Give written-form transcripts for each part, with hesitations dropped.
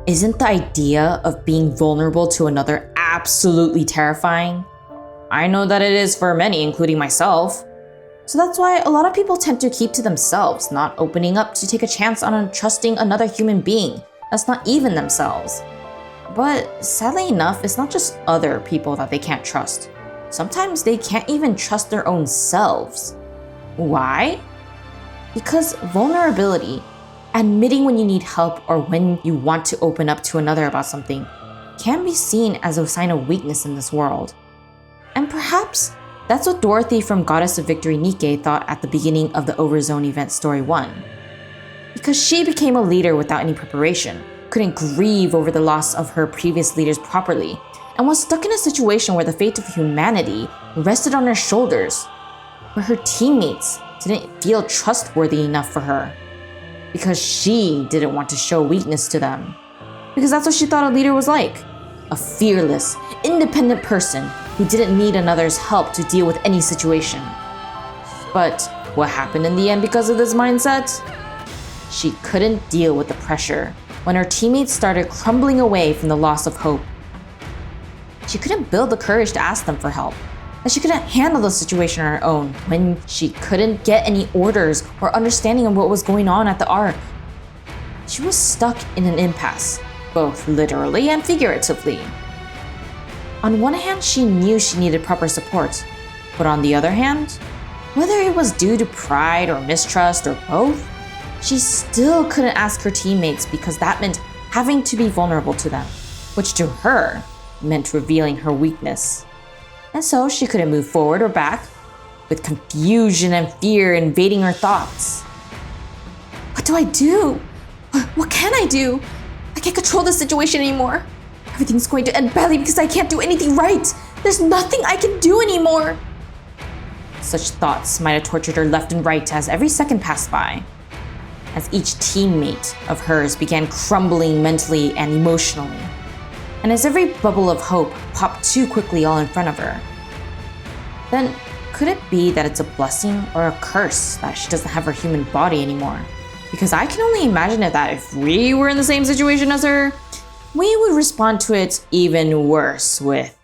Isn't the idea of being vulnerable to another absolutely terrifying? I know that it is for many, including myself. So that's why a lot of people tend to keep to themselves, not opening up to take a chance on trusting another human being that's not even themselves. But sadly enough, it's not just other people that they can't trust. Sometimes they can't even trust their own selves. Why? Because vulnerability, admitting when you need help or when you want to open up to another about something, can be seen as a sign of weakness in this world. And perhaps that's what Dorothy from Goddess of Victory Nikke thought at the beginning of the OVERZONE event Story 1. Because she became a leader without any preparation, couldn't grieve over the loss of her previous leaders properly, and was stuck in a situation where the fate of humanity rested on her shoulders, where her teammates didn't feel trustworthy enough for her, because she didn't want to show weakness to them. Because that's what she thought a leader was like. A fearless, independent person who didn't need another's help to deal with any situation. But what happened in the end because of this mindset? She couldn't deal with the pressure when her teammates started crumbling away from the loss of hope. She couldn't build the courage to ask them for help, and she couldn't handle the situation on her own when she couldn't get any orders or understanding of what was going on at the Ark. She was stuck in an impasse, both literally and figuratively. On one hand, she knew she needed proper support, but on the other hand, whether it was due to pride or mistrust or both, she still couldn't ask her teammates because that meant having to be vulnerable to them, which to her meant revealing her weakness. And so she couldn't move forward or back, with confusion and fear invading her thoughts. What do I do? What can I do? I can't control the situation anymore. Everything's going to end badly because I can't do anything right. There's nothing I can do anymore. Such thoughts might have tortured her left and right as every second passed by, as each teammate of hers began crumbling mentally and emotionally, and as every bubble of hope popped too quickly all in front of her. Then, could it be that it's a blessing or a curse that she doesn't have her human body anymore? Because I can only imagine that if we were in the same situation as her, we would respond to it even worse, with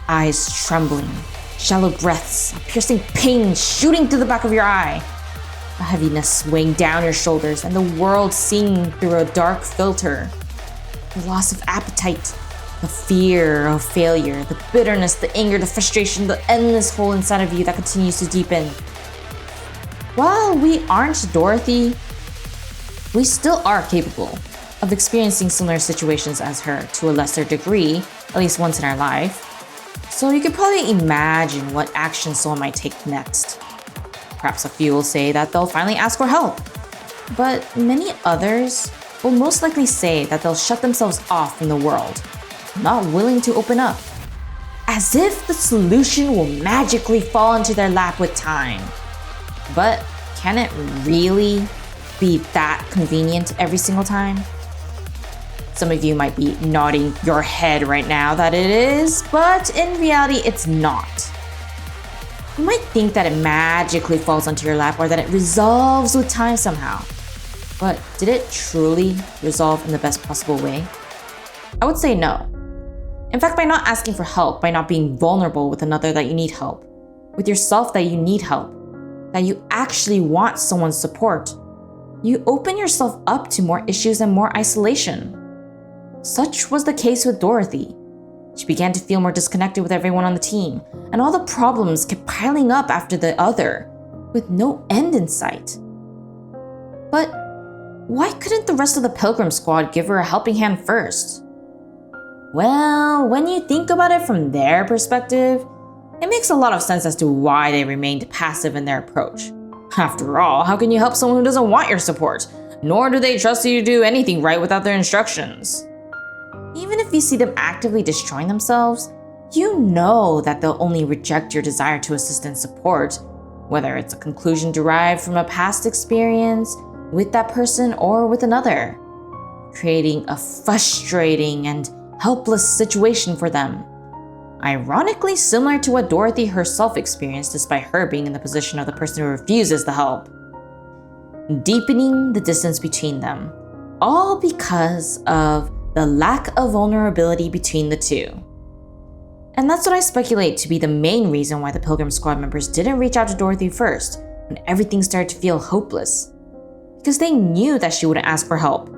eyes trembling, shallow breaths, a piercing pain shooting through the back of your eye, a heaviness weighing down your shoulders, and the world seen through a dark filter, the loss of appetite, the fear of failure, the bitterness, the anger, the frustration, the endless hole inside of you that continues to deepen. While we aren't Dorothy, we still are capable of experiencing similar situations as her to a lesser degree, at least once in our life. So you could probably imagine what action someone might take next. Perhaps a few will say that they'll finally ask for help, but many others will most likely say that they'll shut themselves off from the world, not willing to open up, as if the solution will magically fall into their lap with time. But can it really be that convenient every single time? Some of you might be nodding your head right now that it is, but in reality, it's not. You might think that it magically falls onto your lap or that it resolves with time somehow. But did it truly resolve in the best possible way? I would say no. In fact, by not asking for help, by not being vulnerable with another that you need help, with yourself that you need help, that you actually want someone's support, you open yourself up to more issues and more isolation. Such was the case with Dorothy. She began to feel more disconnected with everyone on the team, and all the problems kept piling up after the other, with no end in sight. But why couldn't the rest of the Pilgrim Squad give her a helping hand first? Well, when you think about it from their perspective, it makes a lot of sense as to why they remained passive in their approach. After all, how can you help someone who doesn't want your support? Nor do they trust you to do anything right without their instructions. Even if you see them actively destroying themselves, you know that they'll only reject your desire to assist and support, whether it's a conclusion derived from a past experience with that person or with another, creating a frustrating and helpless situation for them. Ironically similar to what Dorothy herself experienced despite her being in the position of the person who refuses the help. Deepening the distance between them, all because of the lack of vulnerability between the two. And that's what I speculate to be the main reason why the Pilgrim Squad members didn't reach out to Dorothy first when everything started to feel hopeless. Because they knew that she wouldn't ask for help,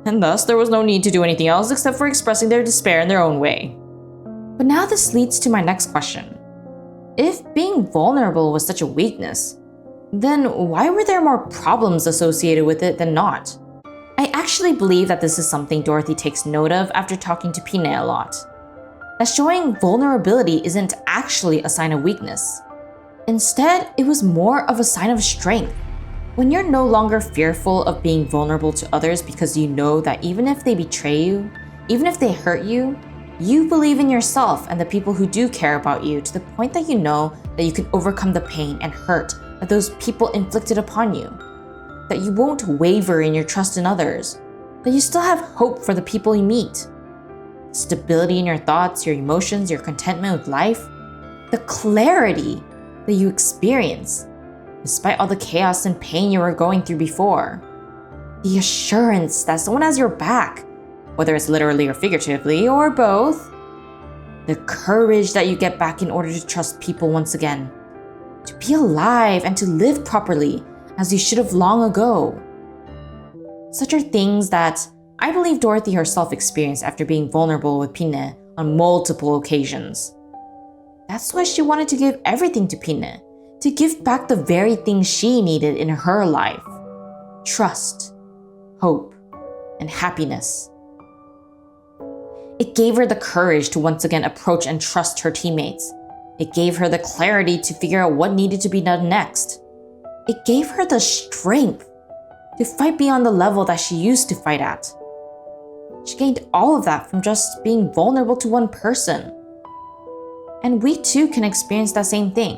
and thus there was no need to do anything else except for expressing their despair in their own way. But now this leads to my next question. If being vulnerable was such a weakness, then why were there more problems associated with it than not? I actually believe that this is something Dorothy takes note of after talking to Pinne a lot. That showing vulnerability isn't actually a sign of weakness. Instead, it was more of a sign of strength. When you're no longer fearful of being vulnerable to others because you know that even if they betray you, even if they hurt you, you believe in yourself and the people who do care about you to the point that you know that you can overcome the pain and hurt that those people inflicted upon you. That you won't waver in your trust in others. That you still have hope for the people you meet. Stability in your thoughts, your emotions, your contentment with life. The clarity that you experience despite all the chaos and pain you were going through before. The assurance that someone has your back, whether it's literally or figuratively, or both. The courage that you get back in order to trust people once again. To be alive and to live properly as you should have long ago. Such are things that I believe Dorothy herself experienced after being vulnerable with Pinne on multiple occasions. That's why she wanted to give everything to Pinne, to give back the very things she needed in her life. Trust, hope, and happiness. It gave her the courage to once again approach and trust her teammates. It gave her the clarity to figure out what needed to be done next. It gave her the strength to fight beyond the level that she used to fight at. She gained all of that from just being vulnerable to one person. And we too can experience that same thing.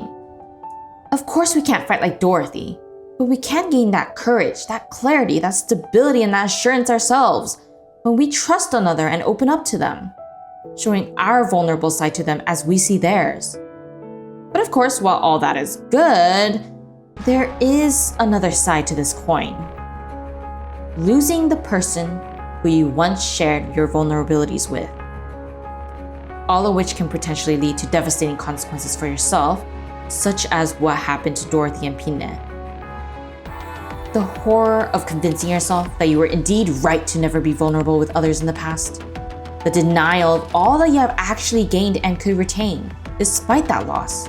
Of course we can't fight like Dorothy, but we can gain that courage, that clarity, that stability, and that assurance ourselves when we trust another and open up to them, showing our vulnerable side to them as we see theirs. But of course, while all that is good, there is another side to this coin. Losing the person who you once shared your vulnerabilities with. All of which can potentially lead to devastating consequences for yourself, such as what happened to Dorothy and Pinne. The horror of convincing yourself that you were indeed right to never be vulnerable with others in the past. The denial of all that you have actually gained and could retain, despite that loss.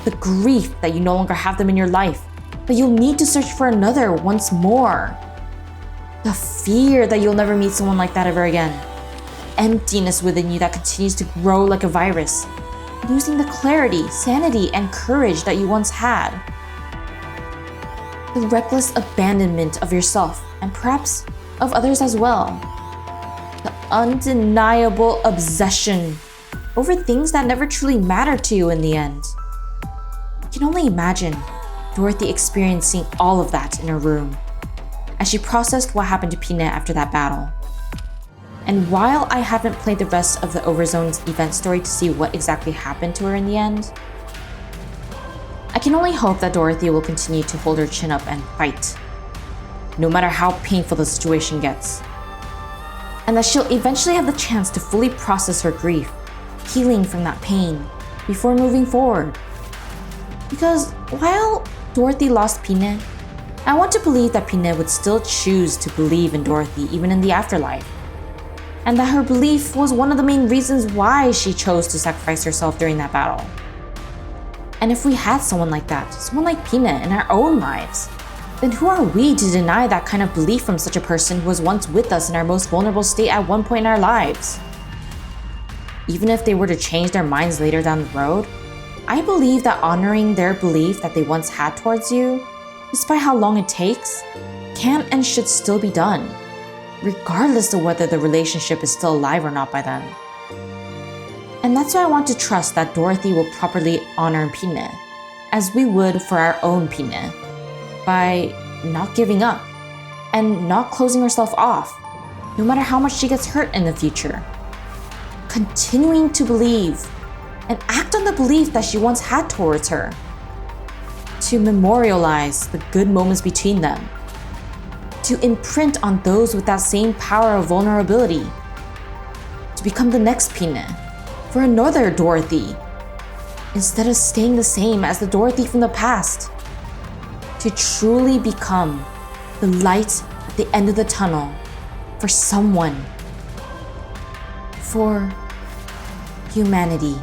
The grief that you no longer have them in your life, that you'll need to search for another once more. The fear that you'll never meet someone like that ever again. The emptiness within you that continues to grow like a virus. Losing the clarity, sanity, and courage that you once had. The reckless abandonment of yourself, and perhaps of others as well. The undeniable obsession over things that never truly mattered to you in the end. I can only imagine Dorothy experiencing all of that in her room as she processed what happened to Pinne after that battle. And while I haven't played the rest of the OVERZONE's event story to see what exactly happened to her in the end, I can only hope that Dorothy will continue to hold her chin up and fight, no matter how painful the situation gets. And that she'll eventually have the chance to fully process her grief, healing from that pain, before moving forward. Because while Dorothy lost Pinne, I want to believe that Pinne would still choose to believe in Dorothy even in the afterlife. And that her belief was one of the main reasons why she chose to sacrifice herself during that battle. And if we had someone like that, someone like Pinne in our own lives, then who are we to deny that kind of belief from such a person who was once with us in our most vulnerable state at one point in our lives? Even if they were to change their minds later down the road, I believe that honoring their belief that they once had towards you, despite how long it takes, can and should still be done, regardless of whether the relationship is still alive or not by then. And that's why I want to trust that Dorothy will properly honor Pinne, as we would for our own Pinne, by not giving up and not closing herself off, no matter how much she gets hurt in the future. Continuing to believe and act on the belief that she once had towards her, to memorialize the good moments between them, to imprint on those with that same power of vulnerability, to become the next Pinne for another Dorothy, instead of staying the same as the Dorothy from the past, to truly become the light at the end of the tunnel for someone, for humanity.